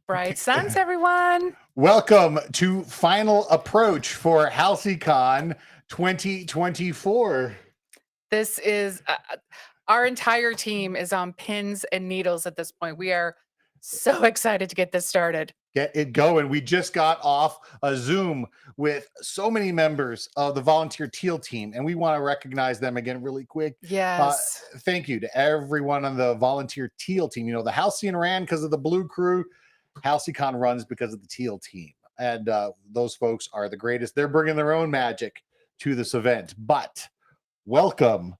Bright suns, everyone. Welcome to Final Approach for Halcy-Con 2024. This is our entire team is on pins and needles at this point. We are so excited to get this started. Get it going. We just got off a Zoom with so many members of the volunteer teal team, and we want to recognize them again really quick. Yes. Thank you to everyone on the volunteer teal team. You know, the Halcyon ran because of the blue crew. Halcy-Con runs because of the teal team. And those folks are the greatest. They're bringing their own magic to this event. But welcome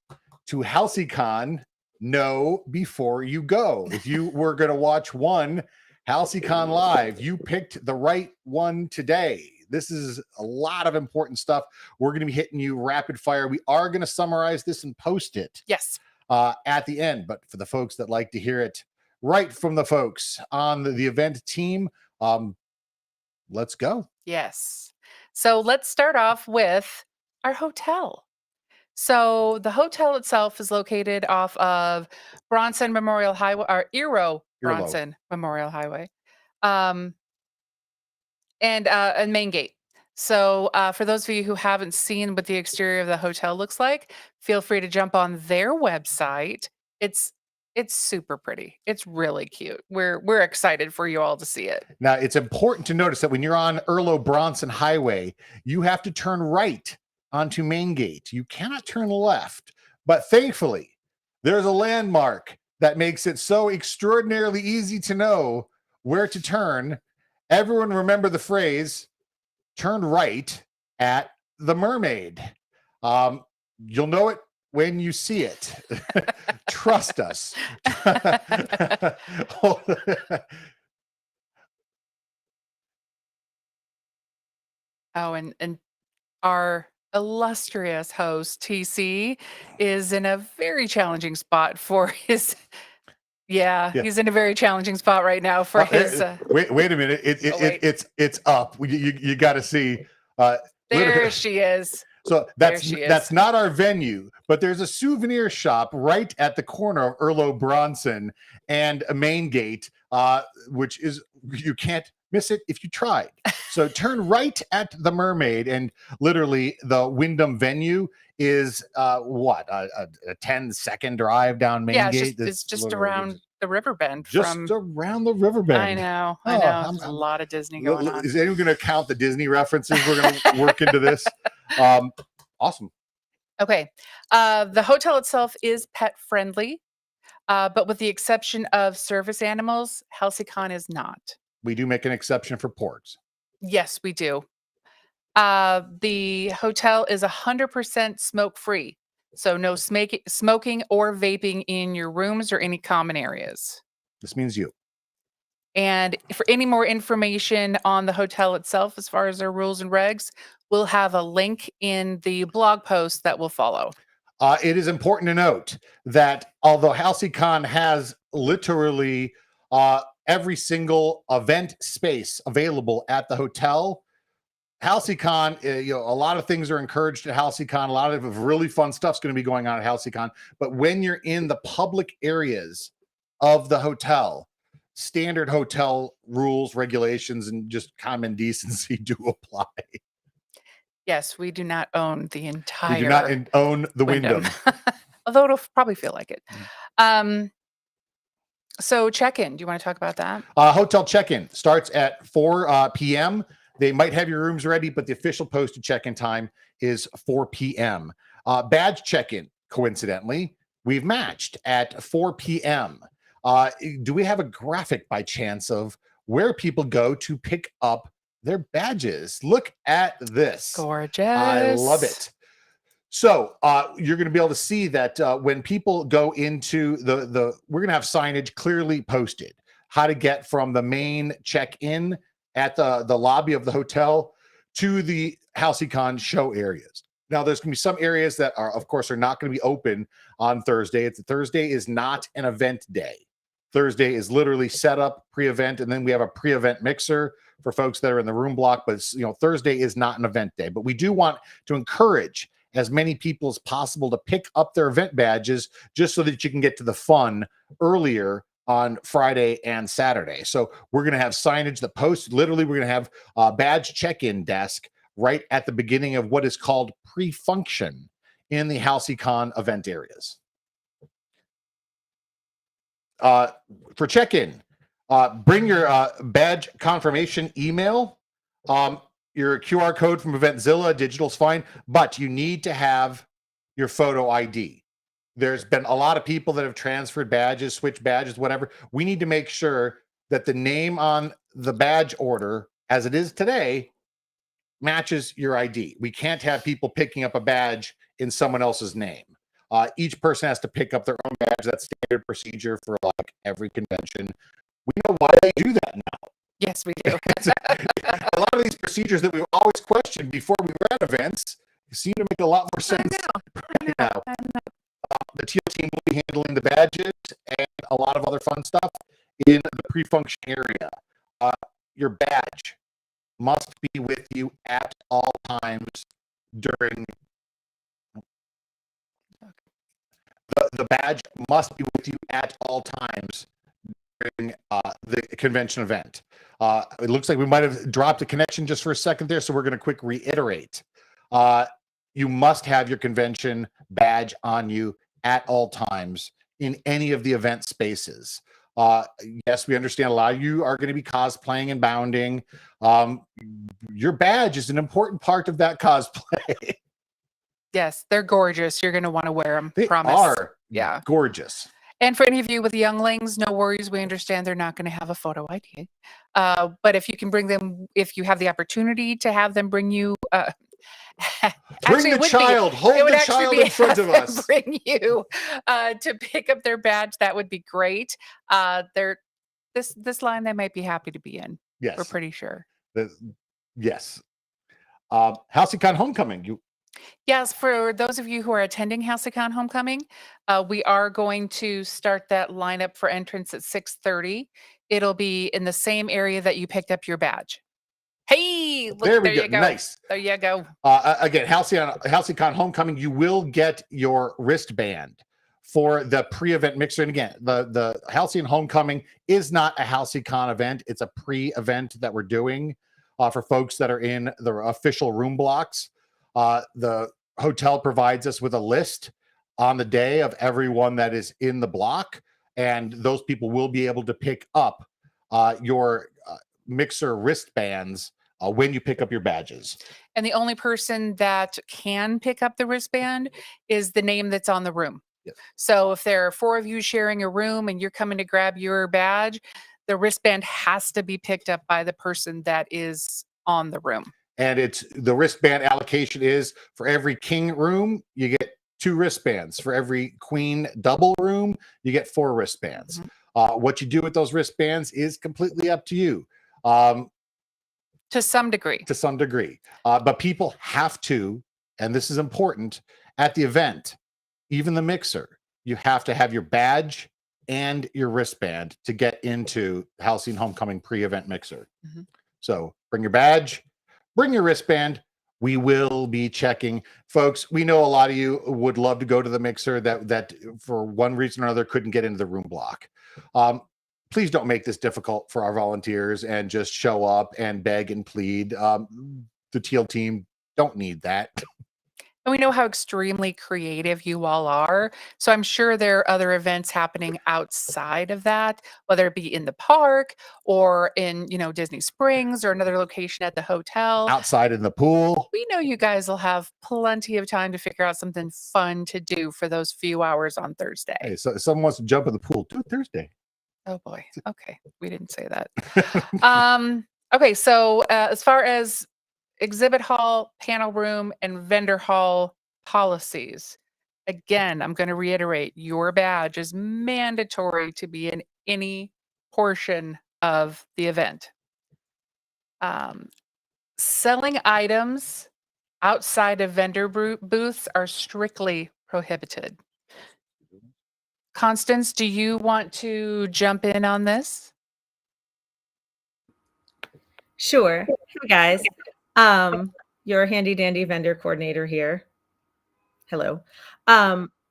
to Halcy-Con Know Before You Go. If you were going to watch one Halcy-Con live, you picked the right one today. This is a lot of important stuff. We're going to be hitting you rapid fire. We are going to summarize this and post it. Yes. At the end. But for the folks that like to hear it right from the folks on the event team, let's go. Yes. So let's start off with our hotel. So the hotel itself is located off of Bronson Memorial Highway, or Eero Bronson Memorial Highway, and Main Gate. So for those of you who haven't seen what the exterior of the hotel looks like, feel free to jump on their website. It's super pretty. It's really cute. We're excited for you all to see it. Now, it's important to notice that when you're on Eero Bronson Highway, you have to turn right onto Main Gate. You cannot turn left. But thankfully, there's a landmark that makes it so extraordinarily easy to know where to turn. Everyone remember the phrase, turn right at the Mermaid. You'll know it when you see it. Trust us. Oh, and our illustrious host, TC, is in a very challenging spot for his... Yeah, he's in a very challenging spot right now for his... Wait a minute. It's up. You got to see. There she is. So that's not our venue, but there's a souvenir shop right at the corner of Eero Bronson and a Main Gate, which is, you can't miss it if you tried. So turn right at the Mermaid, and literally the Wyndham venue is a 10-second drive down Main Gate. It's just around the river bend. Around the river bend. I know. There's a lot of Disney going on. Is anyone going to count the Disney references we're going to work into this? Awesome. Okay. The hotel itself is pet friendly, but with the exception of service animals, Halcy-Con is not. We do make an exception for porgs. Yes, we do. The hotel is 100% smoke free. So no smoking or vaping in your rooms or any common areas. This means you. And for any more information on the hotel itself, as far as their rules and regs, we'll have a link in the blog post that will follow. It is important to note that although Halcy-Con has literally every single event space available at the hotel, Halcy-Con, a lot of things are encouraged at Halcy-Con. A lot of really fun stuff's going to be going on at Halcy-Con. But when you're in the public areas of the hotel, standard hotel rules, regulations, and just common decency do apply. Yes, we do not own the entire... We do not own the Wyndham. Although it'll probably feel like it. So check-in, do you want to talk about that? Hotel check-in starts at 4 p.m. They might have your rooms ready, but the official posted check-in time is 4 p.m. Badge check-in, coincidentally, we've matched at 4 p.m. Do we have a graphic by chance of where people go to pick up their badges? Look at this. Gorgeous. I love it. So you're going to be able to see that when people go into we're going to have signage clearly posted, how to get from the main check-in at the lobby of the hotel to the Halcy-Con show areas. Now, there's going to be some areas that are, of course, are not going to be open on Thursday. Thursday is not an event day. Thursday is literally set up pre-event, and then we have a pre-event mixer for folks that are in the room block. But Thursday is not an event day. But we do want to encourage as many people as possible to pick up their event badges just so that you can get to the fun earlier on Friday and Saturday. So we're going to have signage that posts. Literally, we're going to have a badge check-in desk right at the beginning of what is called pre-function in the Halcy-Con event areas. For check-in, bring your badge confirmation email. Your QR code from Eventzilla, digital's fine, but you need to have your photo ID. There's been a lot of people that have transferred badges, switched badges, whatever. We need to make sure that the name on the badge order, as it is today, matches your ID. We can't have people picking up a badge in someone else's name. Each person has to pick up their own badge. That's standard procedure for like every convention. We know why they do that now. Yes, we do. A lot of these procedures that we've always questioned before we were at events seem to make a lot more sense right now. The teal team will be handling the badges and a lot of other fun stuff in the pre-function area. Your badge must be with you at all times during the badge must be with you at all times during the convention event. It looks like we might have dropped a connection just for a second there, so we're going to quick reiterate. You must have your convention badge on you at all times in any of the event spaces. Yes, we understand a lot of you are going to be cosplaying and bounding. Your badge is an important part of that cosplay. Yes, they're gorgeous. You're going to want to wear them. They promise. are Yeah. gorgeous. And for any of you with younglings, no worries. We understand they're not going to have a photo ID. But if you can bring them, if you have the opportunity to have them bring you, bring the child, hold the child in front of us. Bring you to pick up their badge. That would be great. This line they might be happy to be in. Yes, we're pretty sure. Yes. Halcy-Con Homecoming. Yes, for those of you who are attending Halcy-Con Homecoming, we are going to start that lineup for entrance at 6:30. It'll be in the same area that you picked up your badge. Hey, look, there you go. Nice. There you go. Again, Halcy-Con Homecoming, you will get your wristband for the pre-event mixer. And again, the Halcyon Homecoming is not a Halcy-Con event. It's a pre-event that we're doing for folks that are in the official room blocks. The hotel provides us with a list on the day of everyone that is in the block, and those people will be able to pick up your mixer wristbands when you pick up your badges. And the only person that can pick up the wristband is the name that's on the room. Yes. So if there are 4 of you sharing a room and you're coming to grab your badge, the wristband has to be picked up by the person that is on the room. And it's the wristband allocation is for every king room, you get 2 wristbands. For every queen double room, you get 4 wristbands. Mm-hmm. What you do with those wristbands is completely up to you. To some degree. To some degree. But people have to, and this is important, at the event, even the mixer, you have to have your badge and your wristband to get into Halcyon Homecoming pre-event mixer. Mm-hmm. So bring your badge, bring your wristband. We will be checking. Folks, we know a lot of you would love to go to the mixer that for one reason or another couldn't get into the room block. Please don't make this difficult for our volunteers and just show up and beg and plead. The teal team don't need that. And we know how extremely creative you all are. So I'm sure there are other events happening outside of that, whether it be in the park or in, Disney Springs or another location at the hotel. Outside in the pool. We know you guys will have plenty of time to figure out something fun to do for those few hours on Thursday. Hey, so if someone wants to jump in the pool, do it Thursday. Oh boy. Okay. We didn't say that. Okay. So as far as exhibit hall, panel room, and vendor hall policies. Again, I'm going to reiterate, your badge is mandatory to be in any portion of the event. Selling items outside of vendor booths are strictly prohibited. Constance, do you want to jump in on this? Sure. Hey guys. Your handy dandy vendor coordinator here. Hello.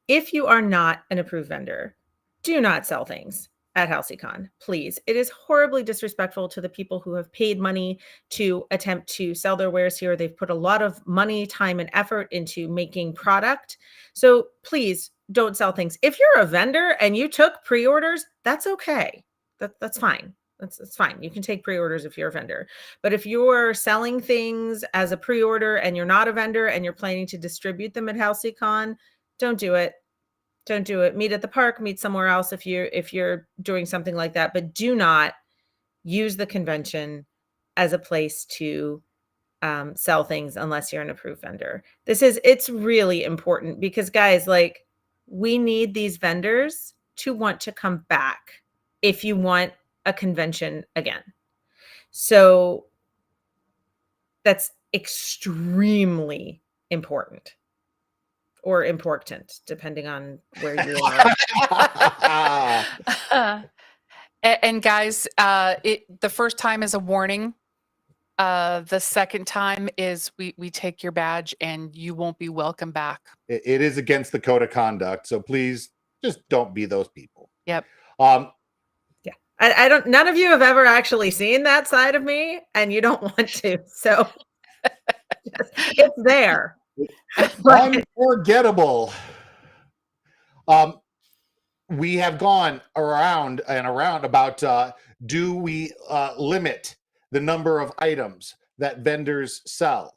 If you are not an approved vendor, do not sell things. at Halcy-Con, please. It is horribly disrespectful to the people who have paid money to attempt to sell their wares here. They've put a lot of money, time, and effort into making product. So please don't sell things. If you're a vendor and you took pre-orders, that's okay. That's fine. That's fine. You can take pre-orders if you're a vendor. But if you're selling things as a pre-order and you're not a vendor and you're planning to distribute them at Halcy-Con, don't do it. Don't do it. Meet at the park, meet somewhere else if you're doing something like that, but do not use the convention as a place to sell things unless you're an approved vendor. It's really important because guys, like, we need these vendors to want to come back if you want a convention again. So that's extremely important. Or important, depending on where you are. And guys, the first time is a warning. The second time is we take your badge and you won't be welcome back. It is against the code of conduct, so please just don't be those people. Yep. Yeah. I don't. None of you have ever actually seen that side of me, and you don't want to. So it's there. Unforgettable. We have gone around and around about do we limit the number of items that vendors sell?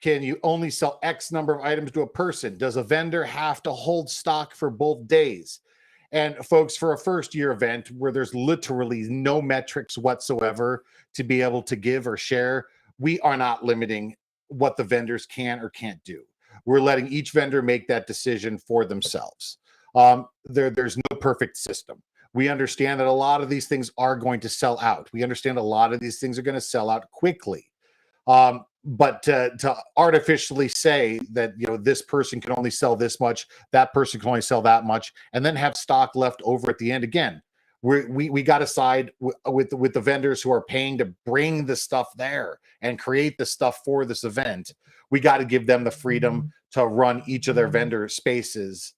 Can you only sell X number of items to a person? Does a vendor have to hold stock for both days? And folks, for a first year event where there's literally no metrics whatsoever to be able to give or share, we are not limiting what the vendors can or can't do. We're letting each vendor make that decision for themselves. There's no perfect system. We understand that a lot of these things are going to sell out. We understand a lot of these things are going to sell out quickly. But to artificially say that, this person can only sell this much, that person can only sell that much, and then have stock left over at the end, again, we got to side with the vendors who are paying to bring the stuff there and create the stuff for this event. We got to give them the freedom to run each of their vendor spaces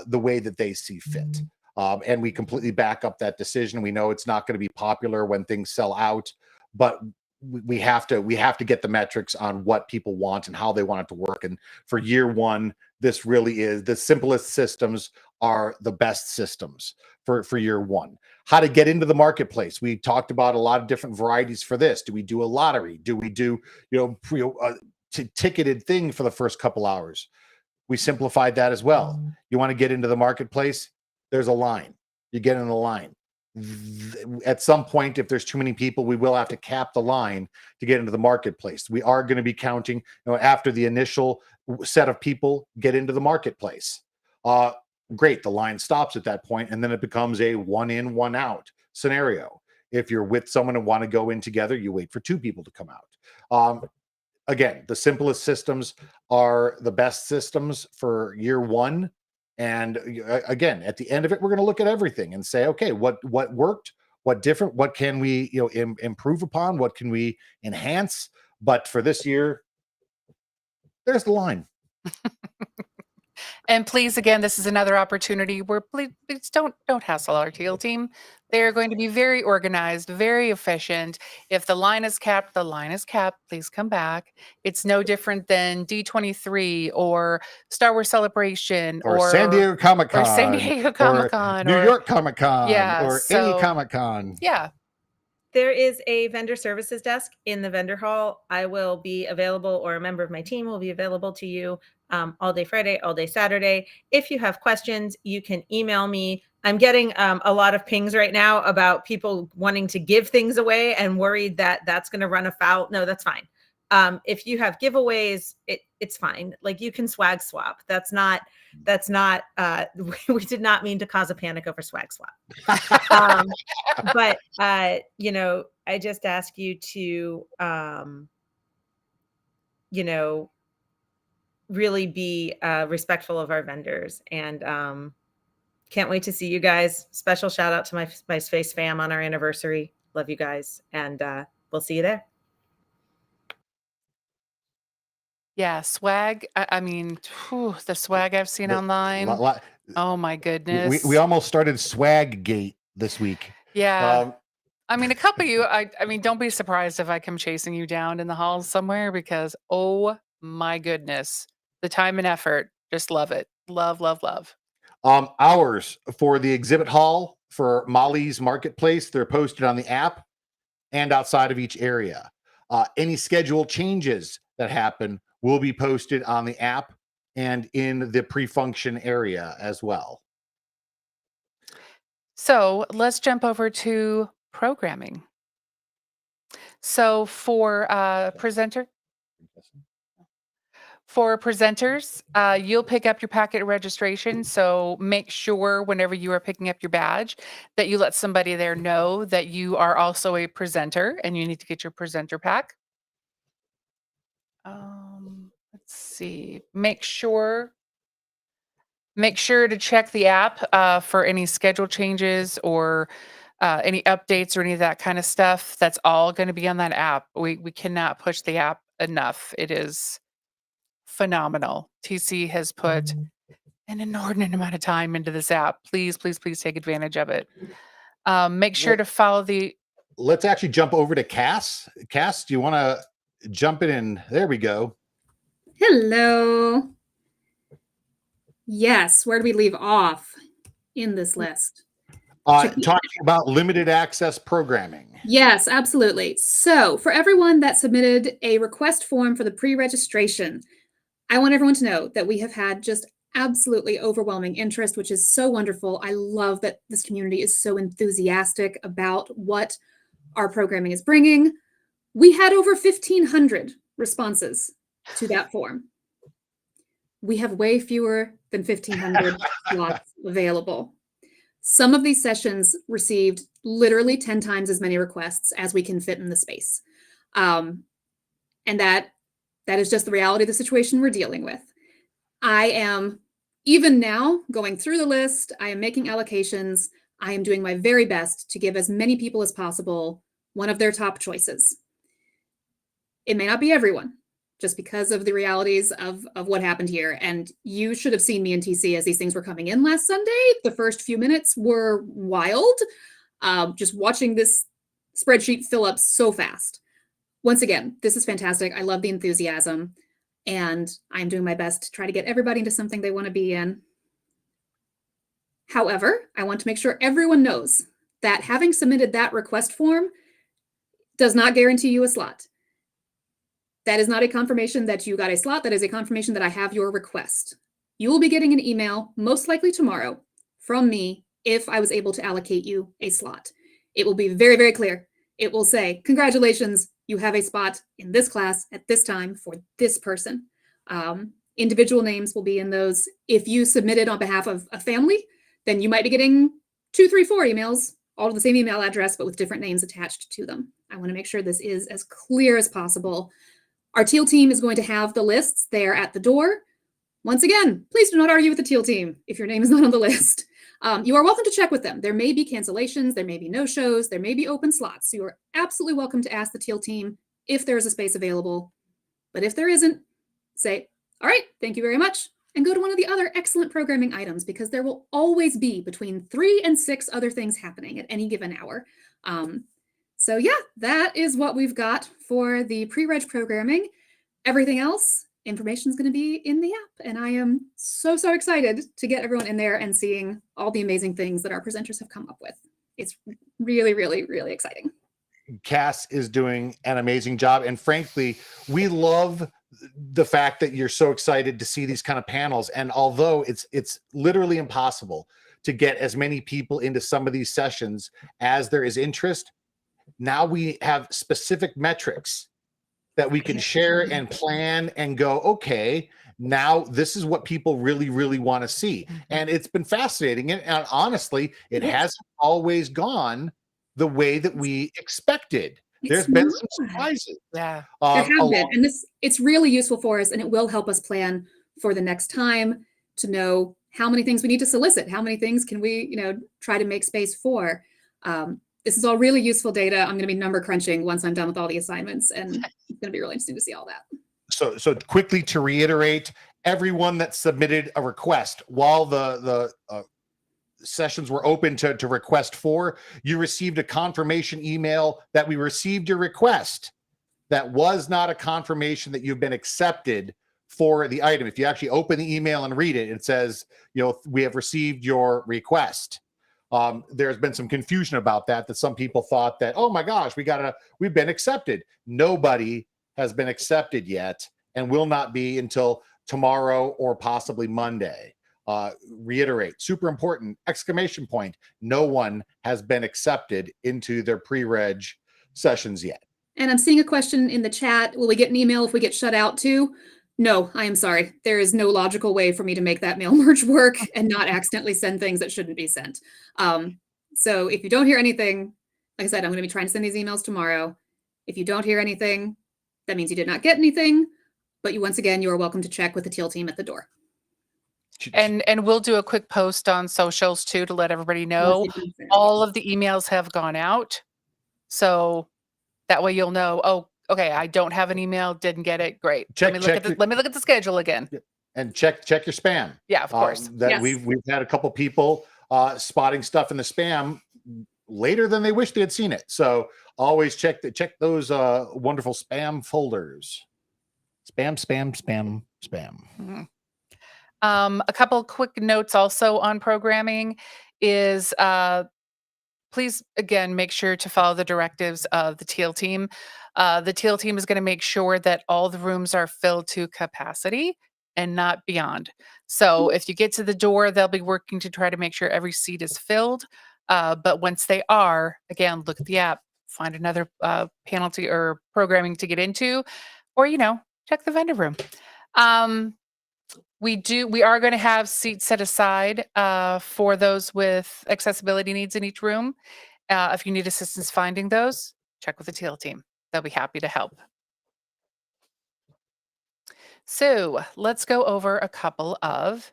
the way that they see fit. And we completely back up that decision. We know it's not going to be popular when things sell out, but we have to get the metrics on what people want and how they want it to work. And for year one, this really is the simplest systems are the best systems for year one. How to get into the marketplace. We talked about a lot of different varieties for this. Do we do a lottery? Do we do, ticketed thing for the first couple hours? We simplified that as well. You want to get into the marketplace? There's a line. You get in the line. At some point, if there's too many people, we will have to cap the line to get into the marketplace. We are going to be counting, after the initial set of people get into the marketplace. Great, the line stops at that point, and then it becomes a one in, one out scenario. If you're with someone and want to go in together, you wait for two people to come out. Again, the simplest systems are the best systems for year one. And again, at the end of it, we're going to look at everything and say, okay, what worked, what different, what can we improve upon, what can we enhance? But for this year, there's the line. And please, again, this is another opportunity where please don't hassle our teal team. They're going to be very organized, very efficient. If the line is capped, the line is capped. Please come back. It's no different than D23 or Star Wars Celebration or San Diego Comic-Con. Or San Diego Comic-Con. New York Comic-Con. Yeah, or any Comic-Con. Yeah. There is a vendor services desk in the vendor hall. I will be available, or a member of my team will be available to you all day Friday, all day Saturday. If you have questions, you can email me. I'm getting a lot of pings right now about people wanting to give things away and worried that that's going to run afoul. No, that's fine. If you have giveaways, it's fine. Like, you can swag swap. That's not we did not mean to cause a panic over swag swap. But I just ask you to really be respectful of our vendors, and can't wait to see you guys. Special shout out to my Space fam on our anniversary. Love you guys, and we'll see you there. Yeah, swag. I mean, the swag I've seen online. Oh my goodness. We almost started Swag Gate this week. Yeah. I mean, a couple of you, I mean, don't be surprised if I come chasing you down in the halls somewhere because, oh my goodness, the time and effort, just love it. Love, love, love. Hours for the exhibit hall for Molly's Marketplace, they're posted on the app and outside of each area. Any schedule changes that happen will be posted on the app and in the pre-function area as well. So let's jump over to programming. So for presenters, you'll pick up your packet registration. So make sure whenever you are picking up your badge that you let somebody there know that you are also a presenter and you need to get your presenter pack. Let's see. Make sure to check the app for any schedule changes or any updates or any of that kind of stuff. That's all going to be on that app. We cannot push the app enough. It is phenomenal. TC has put an inordinate amount of time into this app. Please, please, please take advantage of it. Make sure to follow the. Let's actually jump over to Cass. Cass, do you want to jump in? And there we go. Hello. Yes, where do we leave off in this list? Talking about limited access programming. Yes, absolutely. So for everyone that submitted a request form for the pre-registration, I want everyone to know that we have had just absolutely overwhelming interest, which is so wonderful. I love that this community is so enthusiastic about what our programming is bringing. We had over 1,500 responses to that form. We have way fewer than 1,500 slots available. Some of these sessions received literally 10 times as many requests as we can fit in the space. And that is just the reality of the situation we're dealing with. I am, even now, going through the list. I am making allocations. I am doing my very best to give as many people as possible one of their top choices. It may not be everyone, just because of the realities of what happened here. And you should have seen me in TC as these things were coming in last Sunday. The first few minutes were wild. Just watching this spreadsheet fill up so fast. Once again, this is fantastic. I love the enthusiasm. And I'm doing my best to try to get everybody into something they want to be in. However, I want to make sure everyone knows that having submitted that request form does not guarantee you a slot. That is not a confirmation that you got a slot. That is a confirmation that I have your request. You will be getting an email, most likely tomorrow, from me if I was able to allocate you a slot. It will be very, very clear. It will say, congratulations, you have a spot in this class at this time for this person. Individual names will be in those. If you submitted on behalf of a family, then you might be getting 2, 3, 4 emails, all to the same email address, but with different names attached to them. I want to make sure this is as clear as possible. Our teal team is going to have the lists there at the door. Once again, please do not argue with the teal team if your name is not on the list. You are welcome to check with them. There may be cancellations, there may be no-shows, there may be open slots. So you are absolutely welcome to ask the teal team if there is a space available. But if there isn't, say, all right, thank you very much, and go to one of the other excellent programming items because there will always be between 3 and 6 other things happening at any given hour. So yeah, that is what we've got for the pre-reg programming. Everything else, information is going to be in the app. And I am so, so excited to get everyone in there and seeing all the amazing things that our presenters have come up with. It's really, really, really exciting. Cass is doing an amazing job. And frankly, we love the fact that you're so excited to see these kind of panels. And although it's literally impossible to get as many people into some of these sessions as there is interest, now we have specific metrics that we can share and plan and go, okay, now this is what people really, really want to see. And it's been fascinating. And honestly, it hasn't always gone the way that we expected. There's been some surprises. Yeah. There have been. And it's really useful for us, and it will help us plan for the next time to know how many things we need to solicit, how many things can we, try to make space for. This is all really useful data. I'm going to be number crunching once I'm done with all the assignments, and it's going to be really interesting to see all that. So quickly to reiterate, everyone that submitted a request while the sessions were open to request for, you received a confirmation email that we received your request. That was not a confirmation that you've been accepted for the item. If you actually open the email and read it, it says, we have received your request. There's been some confusion about that some people thought that, oh my gosh, we've been accepted. Nobody has been accepted yet and will not be until tomorrow or possibly Monday. Reiterate, super important, exclamation point. No one has been accepted into their pre-reg sessions yet. And I'm seeing a question in the chat. Will we get an email if we get shut out too? No, I am sorry. There is no logical way for me to make that mail merge work and not accidentally send things that shouldn't be sent. So if you don't hear anything, like I said, I'm going to be trying to send these emails tomorrow. If you don't hear anything, that means you did not get anything. But once again, you are welcome to check with the teal team at the door. And we'll do a quick post on socials too to let everybody know all of the emails have gone out. So that way you'll know, oh, okay, I don't have an email, didn't get it. Great. Let me look at the schedule again. And check your spam. Yeah, of course. Yes. We've had a couple people spotting stuff in the spam later than they wish they had seen it. So always check those wonderful spam folders. Spam. Mm-hmm. A couple quick notes also on programming is please, again, make sure to follow the directives of the teal team. The teal team is going to make sure that all the rooms are filled to capacity and not beyond. So if you get to the door, they'll be working to try to make sure every seat is filled. But once they are, again, look at the app, find another panel or programming to get into, or, check the vendor room. We are going to have seats set aside for those with accessibility needs in each room. If you need assistance finding those, check with the teal team. They'll be happy to help. So let's go over a couple of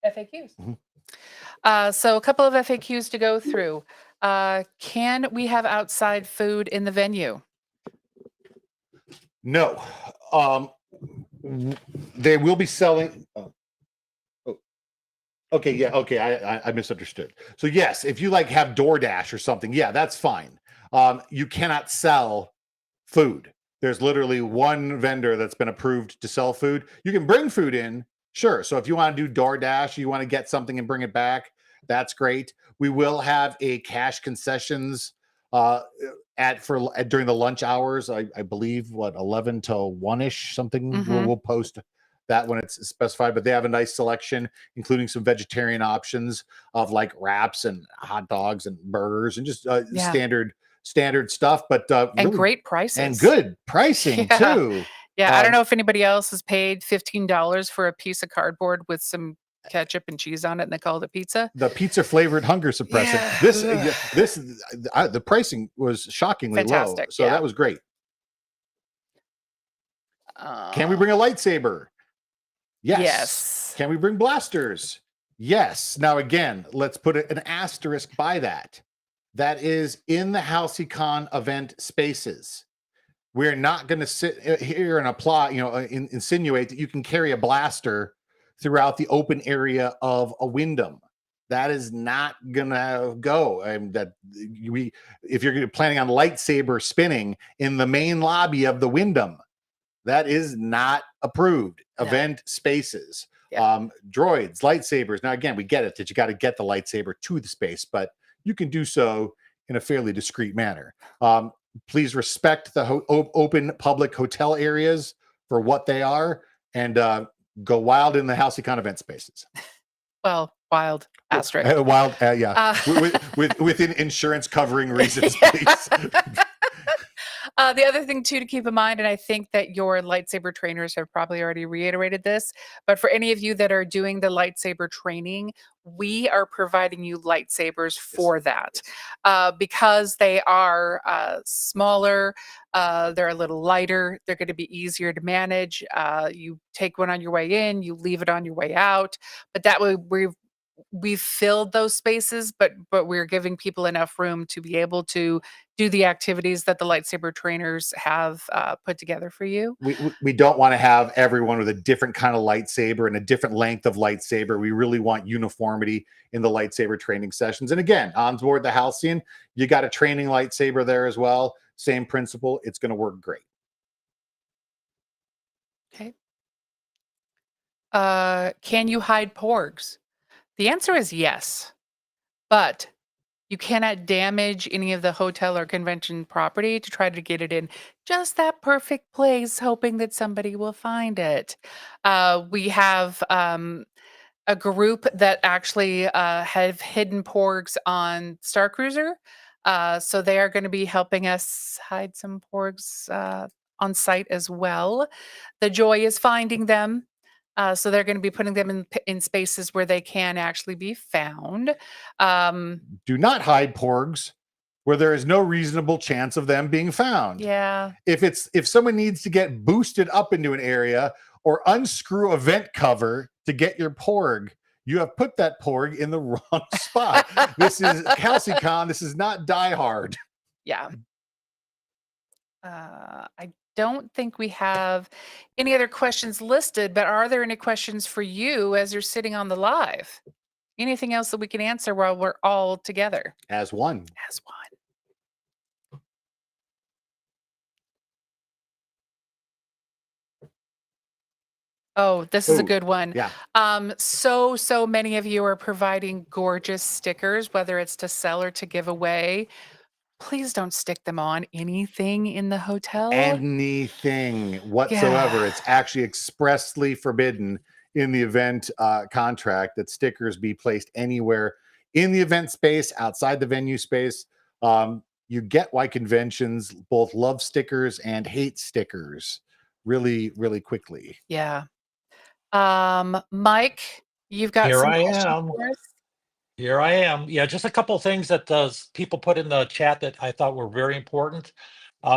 FAQs. Mm-hmm. So a couple of FAQs to go through. Can we have outside food in the venue? No. They will be selling. Okay. Yeah. Okay. I misunderstood. So yes, if you have DoorDash or something, yeah, that's fine. You cannot sell food. There's literally one vendor that's been approved to sell food. You can bring food in, sure. So if you want to do DoorDash, you want to get something and bring it back, that's great. We will have a cash concessions during the lunch hours. I believe 11 to 1-ish something. Mm-hmm. We'll post that when it's specified, but they have a nice selection, including some vegetarian options of wraps and hot dogs and burgers and just standard stuff, but and really, great prices and good pricing too. Yeah, I don't know if anybody else has paid $15 for a piece of cardboard with some ketchup and cheese on it, and they call it pizza. The pizza flavored hunger suppressant. Yeah. The pricing was shockingly fantastic, low, so that was great. Can we bring a lightsaber? Yes. Can we bring blasters? Yes. Now again, let's put an asterisk by that. That is in the Halcy-Con event spaces. We're not going to sit here and apply, insinuate that you can carry a blaster throughout the open area of a Wyndham. That is not gonna go. If you're planning on lightsaber spinning in the main lobby of the Wyndham, that is not approved. No. Event spaces, droids, lightsabers. Now, again, we get it that you got to get the lightsaber to the space, but you can do so in a fairly discreet manner. Please respect the open public hotel areas for what they are, and go wild in the Halcy-Con event spaces. Well, wild asterisk. Wild, yeah. Within insurance covering reasons, please. The other thing too to keep in mind, and I think that your lightsaber trainers have probably already reiterated this, but for any of you that are doing the lightsaber training, we are providing you lightsabers for that because they are smaller, they're a little lighter, they're going to be easier to manage. You take one on your way in, you leave it on your way out, but that way we've filled those spaces, but we're giving people enough room to be able to do the activities that the lightsaber trainers have put together for you. We don't want to have everyone with a different kind of lightsaber and a different length of lightsaber. We really want uniformity in the lightsaber training sessions. And again, on board the Halcyon, you got a training lightsaber there as well. Same principle. It's going to work great. Okay. Can you hide porgs? The answer is yes, but you cannot damage any of the hotel or convention property to try to get it in just that perfect place, hoping that somebody will find it. We have a group that actually have hidden porgs on Star Cruiser. So they are going to be helping us hide some porgs on site as well. The joy is finding them. So they're going to be putting them in spaces where they can actually be found. Do not hide porgs where there is no reasonable chance of them being found. Yeah. If someone needs to get boosted up into an area or unscrew a vent cover to get your porg, you have put that porg in the wrong spot. This is Halcy-Con. This is not Die Hard. Yeah. I don't think we have any other questions listed, but are there any questions for you as you're sitting on the live? Anything else that we can answer while we're all together As one. as one? Oh, this is a Ooh, good one. Yeah. So many of you are providing gorgeous stickers, whether it's to sell or to give away. Please don't stick them on anything in the hotel. Anything whatsoever. Yeah. It's actually expressly forbidden in the event contract that stickers be placed anywhere in the event space, outside the venue space. You get why conventions both love stickers and hate stickers really, really quickly. Yeah. Mike, you've got Here some I questions am. for us? Here I am. Yeah, just a couple things that people put in the chat that I thought were very important.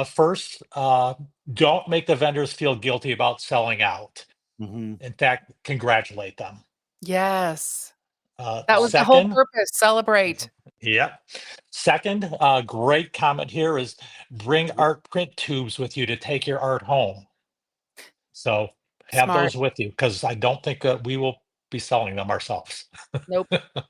First, don't make the vendors feel guilty about selling out. Mhm. In fact, congratulate them. Yes. That was the whole Second, purpose. Celebrate. yeah. Second, great comment here is bring art print tubes with you to take your art home. So have Smart. those with you because I don't think we will be selling them ourselves. Nope. Uh,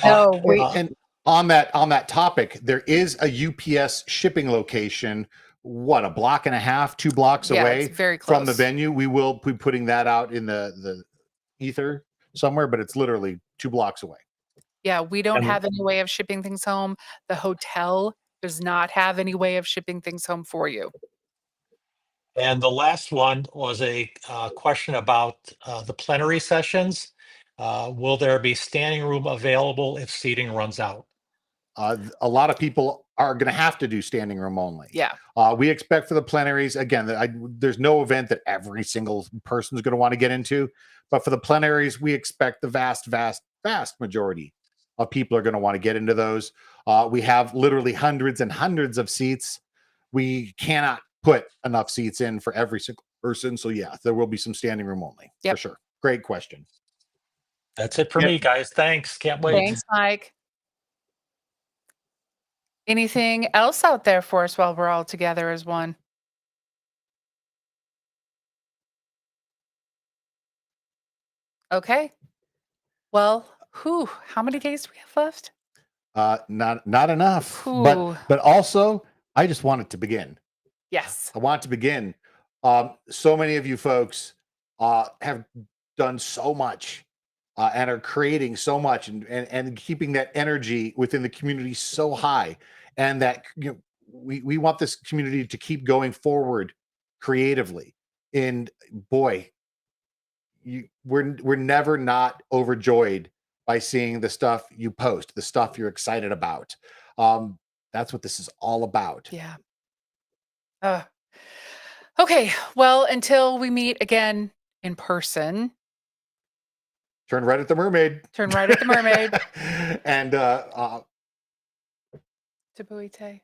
No, and, we and on that topic, there is a UPS shipping location. What, a block and a half, 2 blocks yeah, it's away very from the close. venue? We will be putting that out in the ether somewhere, but it's literally 2 blocks away. Yeah, we don't And have any way of shipping things home. The hotel does not have any way of shipping things home for you. And the last one was a question about the plenary sessions. Will there be standing room available if seating runs out? A lot of people are going to have to do standing room only. Yeah. We expect for the plenaries, again, there's no event that every single person is going to want to get into, but for the plenaries, we expect the vast majority of people are going to want to get into those. We have literally hundreds and hundreds of seats. We cannot put enough seats in for every single person. So yeah, there will be some standing room only for Yep. sure. Great question. That's it for Yep. me, guys. Thanks. Can't wait. Thanks, Mike. Anything else out there for us while we're all together as one? Okay. Well, how many days do we have left? Not enough, Whew. but also I just want it to begin. Yes. I want it to begin. So many of you folks have done so much and are creating so much and keeping that energy within the community so high. And that we want this community to keep going forward creatively. And boy, we're never not overjoyed by seeing the stuff you post, the stuff you're excited about. That's what this is all about. Yeah. Okay. Well, until we meet again in person, Turn right at the mermaid. turn right at the mermaid. And Tabuite.